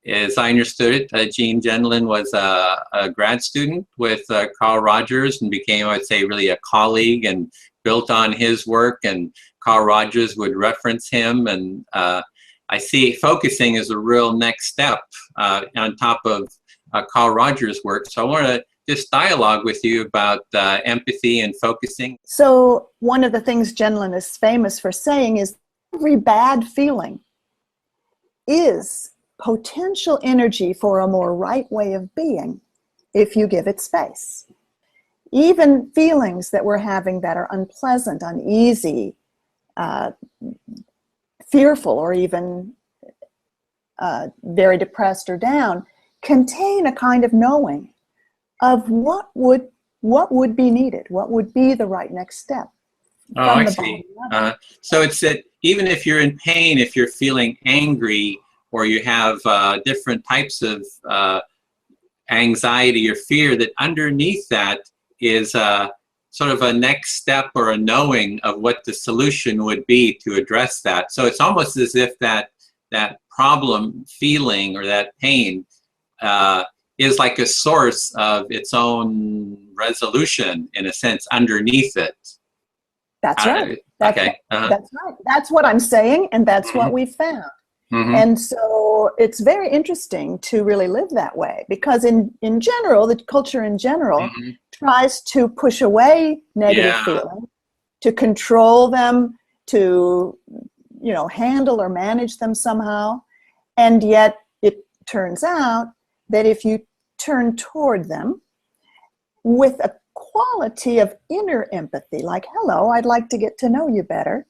As I understood it, Gene Gendlin was a grad student with Carl Rogers and became, I would say, really a colleague and built on his work. And Carl Rogers would reference him. And I see focusing as a real next step on top of Carl Rogers' work. So I want to just dialogue with you about empathy and focusing. So one of the things Gendlin is famous for saying is every bad feeling is potential energy for a more right way of being if you give it space. Even feelings that we're having that are unpleasant, uneasy, fearful, or even very depressed or down, contain a kind of knowing of what would be needed, what would be the right next step. Oh, I see. So it's that even if you're in pain, if you're feeling angry, or you have different types of anxiety or fear, that underneath that is sort of a next step or a knowing of what the solution would be to address that. So it's almost as if that problem feeling or that pain is like a source of its own resolution, in a sense, underneath it. That's right. Okay. That's right. That's what I'm saying, and that's what we found. And so it's very interesting to really live that way, because in general, the culture in general tries to push away negative feelings, to control them, to handle or manage them somehow. And yet it turns out that if you turn toward them with a quality of inner empathy, like, hello, I'd like to get to know you better,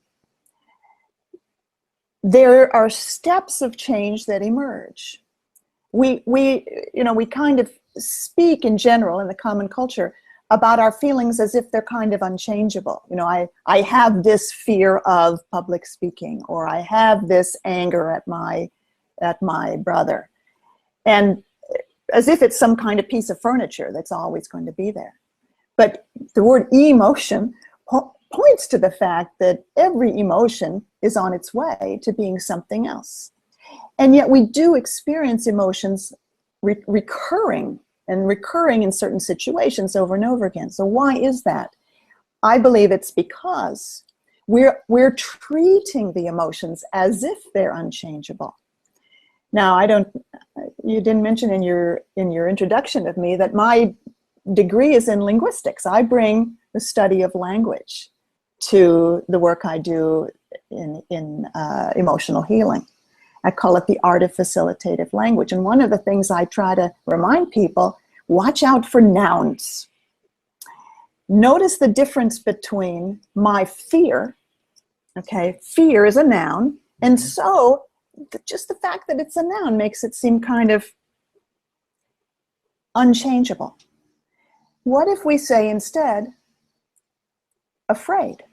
there are steps of change that emerge. We kind of speak in general in the common culture about our feelings as if they're kind of unchangeable. I have this fear of public speaking, or I have this anger at my brother, and as if it's some kind of piece of furniture that's always going to be there. But the word emotion points to the fact that every emotion is on its way to being something else. And yet we do experience emotions recurring in certain situations over and over again. So why is that? I believe it's because we're treating the emotions as if they're unchangeable. Now, you didn't mention in your introduction of me that my degree is in linguistics. I bring the study of language to the work I do in emotional healing. I call it the art of facilitative language. And one of the things I try to remind people, watch out for nouns. Notice the difference between my fear, okay, fear is a noun, and so just the fact that it's a noun makes it seem kind of unchangeable. What if we say instead, afraid?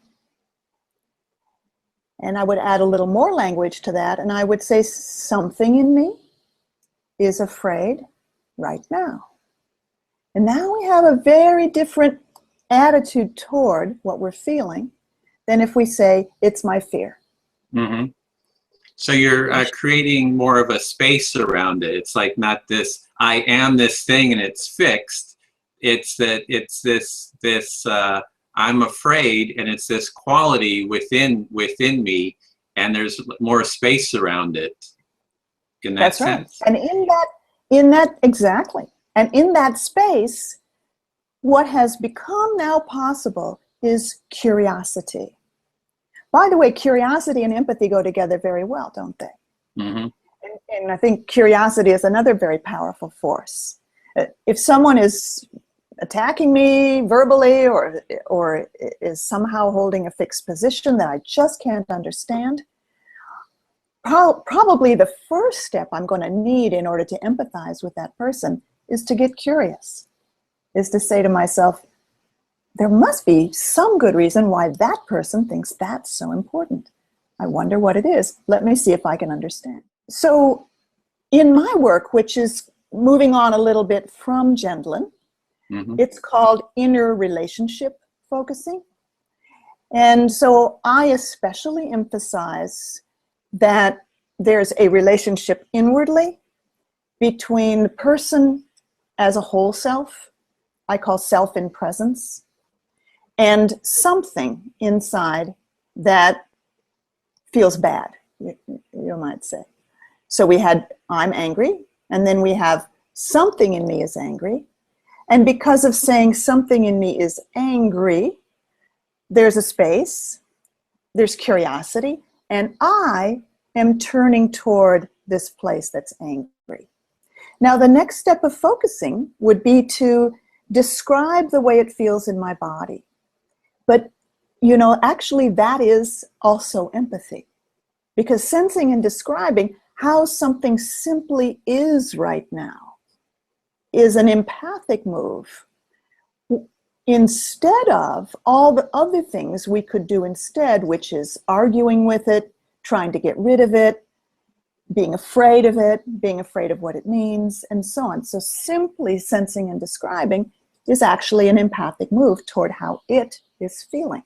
And I would add a little more language to that, and I would say something in me is afraid right now. And now we have a very different attitude toward what we're feeling than if we say, it's my fear. So you're creating more of a space around it. It's like not this, I am this thing and it's fixed. It's that it's this I'm afraid, and it's this quality within me, and there's more space around it in that sense. And in that exactly. And in that space, what has become now possible is curiosity. By the way, curiosity and empathy go together very well, don't they? And I think curiosity is another very powerful force. If someone is attacking me verbally or is somehow holding a fixed position that I just can't understand, probably the first step I'm going to need in order to empathize with that person is to get curious, is to say to myself, there must be some good reason why that person thinks that's so important. I wonder what it is. Let me see if I can understand. So in my work, which is moving on a little bit from Gendlin, it's called inner relationship focusing. And so I especially emphasize that there's a relationship inwardly between the person as a whole self, I call self in presence, and something inside that feels bad, you might say. So we had, I'm angry, and then we have something in me is angry. And because of saying something in me is angry, there's a space, there's curiosity, and I am turning toward this place that's angry. Now, the next step of focusing would be to describe the way it feels in my body. But, you know, actually that is also empathy, because sensing and describing how something simply is right now is an empathic move, instead of all the other things we could do instead, which is arguing with it, trying to get rid of it, being afraid of it, being afraid of what it means, and so on. So simply sensing and describing is actually an empathic move toward how it is feeling.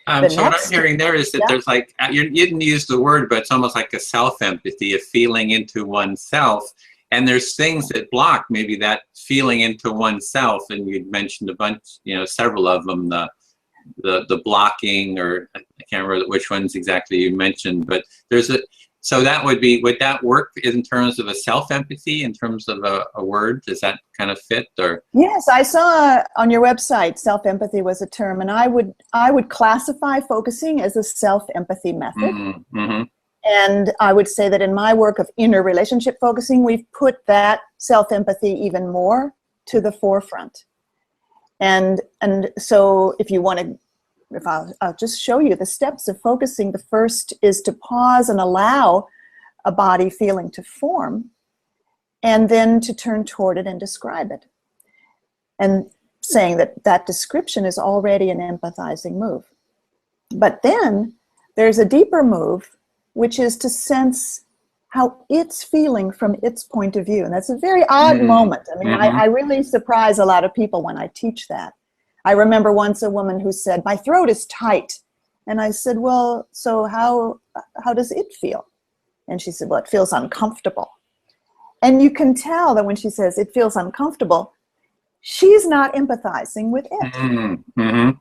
So what I'm hearing there is that there's like, you didn't use the word, but it's almost like a self-empathy, a feeling into oneself. And there's things that block maybe that feeling into oneself. And you'd mentioned a bunch, you know, several of them, the blocking, or I can't remember which ones exactly you mentioned, but there's a, so that would be, would that work in terms of a self-empathy, in terms of a word? Does that kind of fit? Or yes, I saw on your website self-empathy was a term, and I would classify focusing as a self-empathy method. Mm-hmm. And I would say that in my work of inner relationship focusing, we've put that self-empathy even more to the forefront. And so if you want to, if I'll just show you the steps of focusing. The first is to pause and allow a body feeling to form, and then to turn toward it and describe it. And saying that that description is already an empathizing move. But then there's a deeper move, which is to sense how it's feeling from its point of view. And that's a very odd moment. I mean, I really surprise a lot of people when I teach that. I remember once a woman who said, my throat is tight. And I said, well, so how does it feel? And she said, well, it feels uncomfortable. And you can tell that when she says it feels uncomfortable, she's not empathizing with it. Mm-hmm.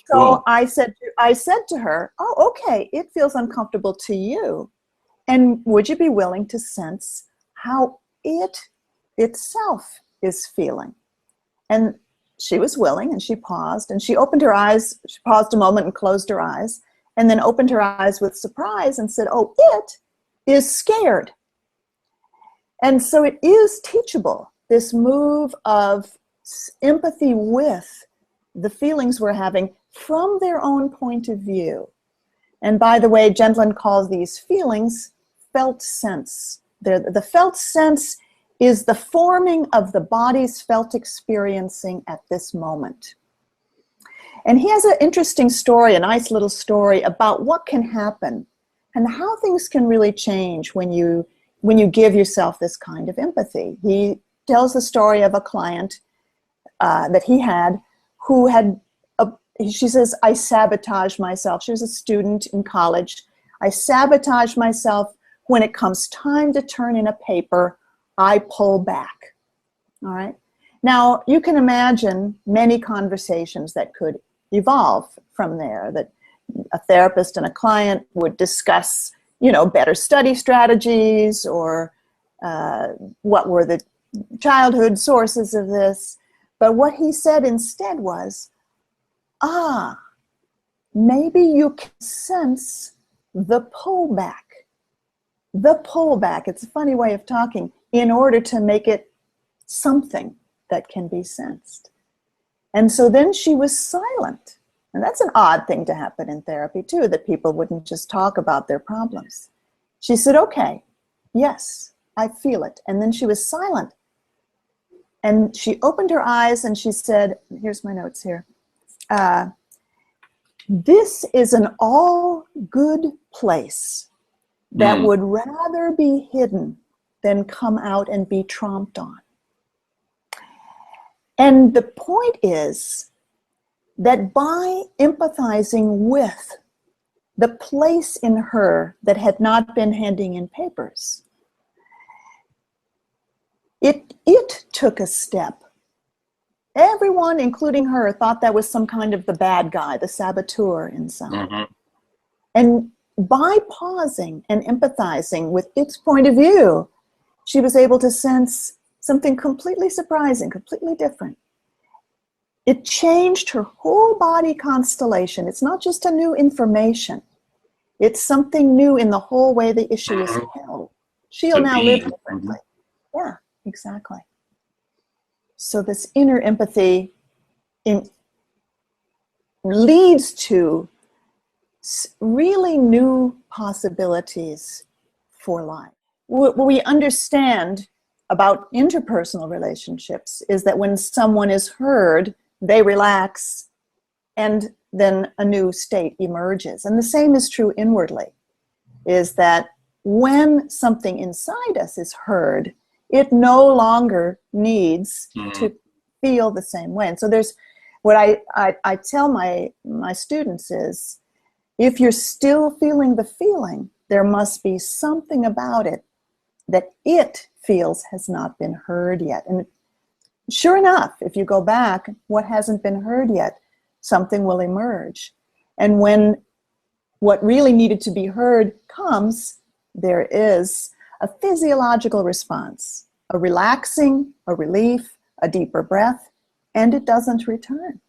So Cool. I said to her, oh, okay, it feels uncomfortable to you. And would you be willing to sense how it itself is feeling? And she was willing, and she paused, and she opened her eyes. She paused a moment and closed her eyes, and then opened her eyes with surprise and said, oh, it is scared. And so it is teachable, this move of empathy with the feelings we're having from their own point of view. And by the way, Gendlin calls these feelings felt sense. The felt sense is the forming of the body's felt experiencing at this moment. And he has an interesting story, a nice little story about what can happen and how things can really change when you give yourself this kind of empathy. He tells the story of a client that he had who had, she says, I sabotage myself. She was a student in college. I sabotage myself. When it comes time to turn in a paper, I pull back. All right. Now, you can imagine many conversations that could evolve from there, that a therapist and a client would discuss, you know, better study strategies, or what were the childhood sources of this. But what he said instead was, maybe you can sense the pullback. The pullback, it's a funny way of talking, in order to make it something that can be sensed. And so then she was silent. And that's an odd thing to happen in therapy too, that people wouldn't just talk about their problems. She said, okay, yes, I feel it. And then she was silent. And she opened her eyes and she said, here's my notes here. This is an all good place that would rather be hidden than come out and be tromped on. And the point is that by empathizing with the place in her that had not been handing in papers, took a step. Everyone, including her, thought that was some kind of the bad guy, the saboteur inside. Mhm. And by pausing and empathizing with its point of view, she was able to sense something completely surprising, completely different. It changed her whole body constellation. It's not just a new information. It's something new in the whole way the issue is held. She'll To now be. live differently. Yeah, exactly. So this inner empathy leads to really new possibilities for life. What we understand about interpersonal relationships is that when someone is heard, they relax, and then a new state emerges. And the same is true inwardly, is that when something inside us is heard, it no longer needs to feel the same way. And so there's what I tell my students is, if you're still feeling the feeling, there must be something about it that it feels has not been heard yet. And sure enough, if you go back, what hasn't been heard yet, something will emerge. And when what really needed to be heard comes, there is a physiological response, a relaxing, a relief, a deeper breath, and it doesn't return.